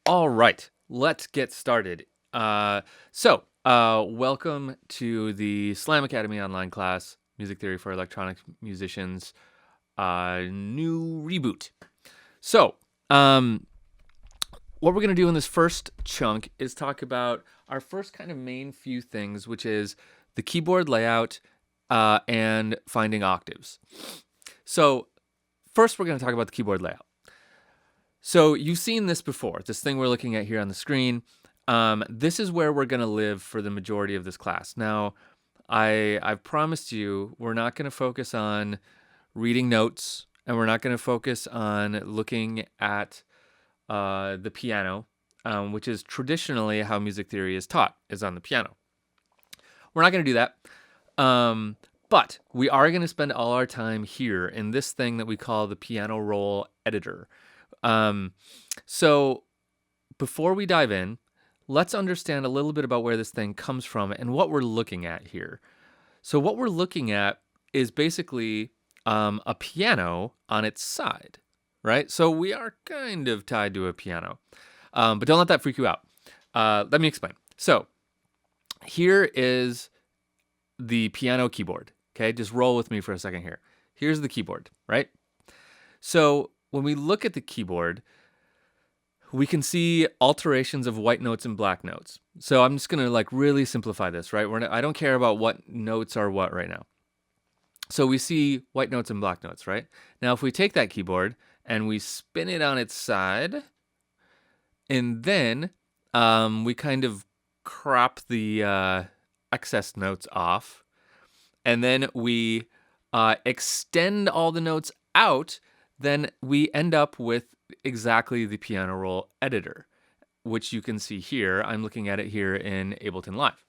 All right, let's get started. Welcome to the Slam Academy online class, Music Theory for Electronic Musicians, new reboot. So, what we're going to do in this first chunk is talk about our first kind of main few things, which is the keyboard layout and finding octaves. So, first, we're going to talk about the keyboard layout. So you've seen this before, this thing we're looking at here on the screen. This is where we're going to live for the majority of this class. Now, I've promised you we're not going to focus on reading notes, and we're not going to focus on looking at the piano, which is traditionally how music theory is taught, is on the piano. We're not going to do that. But we are going to spend all our time here in this thing that we call the piano roll editor. So before we dive in, let's understand a little bit about where this thing comes from and what we're looking at here. So what we're looking at is basically a piano on its side, right? So we are kind of tied to a piano, but don't let that freak you out. Let me explain. So here is the piano keyboard, okay? Just roll with me for a second here. Here's the keyboard, right? So when we look at the keyboard, we can see alterations of white notes and black notes. So I'm just going to really simplify this, right? I don't care about what notes are what right now. So we see white notes and black notes, right? Now, if we take that keyboard and we spin it on its side, and then we kind of crop the excess notes off, and then we extend all the notes out, then we end up with exactly the piano roll editor, which you can see here. I'm looking at it here in Ableton Live.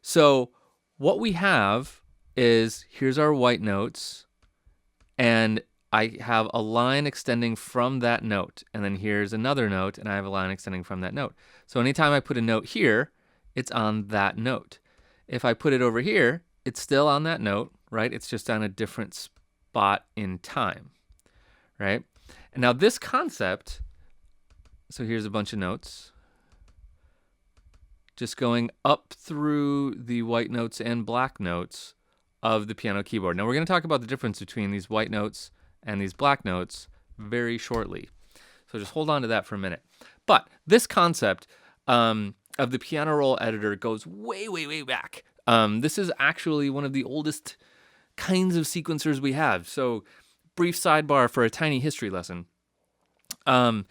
So what we have is, here's our white notes, and I have a line extending from that note, and then here's another note, and I have a line extending from that note. So anytime I put a note here, it's on that note. If I put it over here, it's still on that note, right? It's just on a different spot in time, right? And now this concept, so here's a bunch of notes, just going up through the white notes and black notes of the piano keyboard. Now we're going to talk about the difference between these white notes and these black notes very shortly. So just hold on to that for a minute. But this concept of the piano roll editor goes way, way, way back. This is actually one of the oldest kinds of sequencers we have. So brief sidebar for a tiny history lesson. The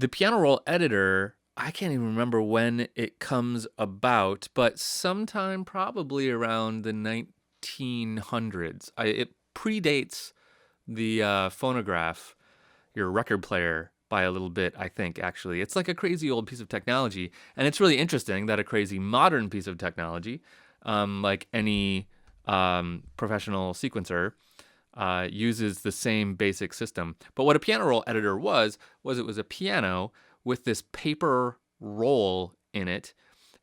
piano roll editor, I can't even remember when it comes about, but sometime probably around the 1900s. It predates the phonograph, your record player, by a little bit, I think, actually. It's like a crazy old piece of technology, and it's really interesting that a crazy modern piece of technology, like any professional sequencer, uses the same basic system. But what a piano roll editor was it was a piano with this paper roll in it,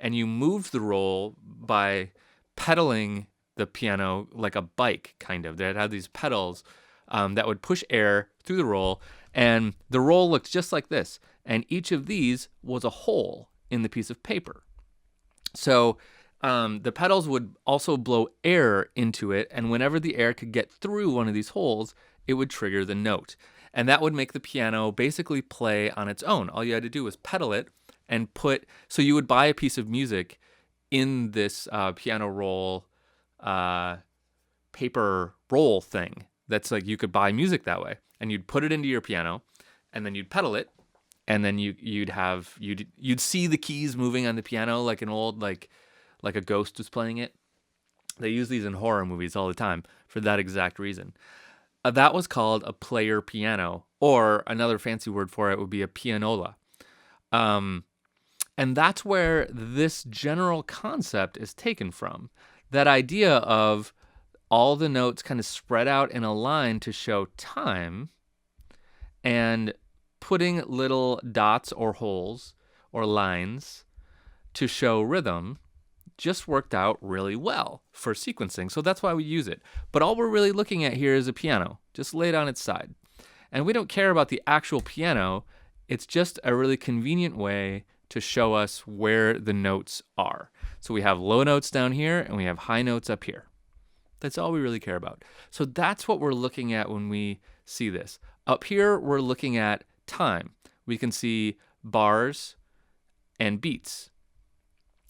and you moved the roll by pedaling the piano like a bike, kind of. It had these pedals that would push air through the roll, and the roll looked just like this. And each of these was a hole in the piece of paper. So the pedals would also blow air into it, and whenever the air could get through one of these holes, it would trigger the note. And that would make the piano basically play on its own. All you had to do was pedal it and so you would buy a piece of music in this piano roll paper roll thing. That's like, you could buy music that way, and you'd put it into your piano, and then you'd pedal it, and then you'd see the keys moving on the piano like an old like a ghost was playing it. They use these in horror movies all the time for that exact reason. That was called a player piano, or another fancy word for it would be a pianola. And that's where this general concept is taken from. That idea of all the notes kind of spread out in a line to show time, and putting little dots or holes or lines to show rhythm just worked out really well for sequencing. So that's why we use it. But all we're really looking at here is a piano, just laid on its side. And we don't care about the actual piano It's just a really convenient way to show us where the notes are. So we have low notes down here and we have high notes up here. That's all we really care about. So that's what we're looking at when we see this. Up here, we're looking at time. We can see bars and beats.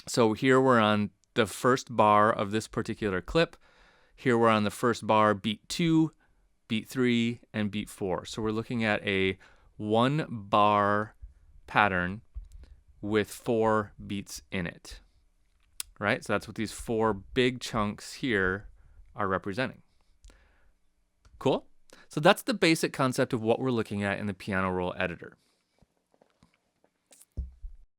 So here we're on the first bar of this particular clip. Here we're on the first bar, beat 2, beat 3, and beat 4. So we're looking at a 1 bar pattern with 4 beats in it, right? So that's what these 4 big chunks here are representing. Cool? So that's the basic concept of what we're looking at in the piano roll editor.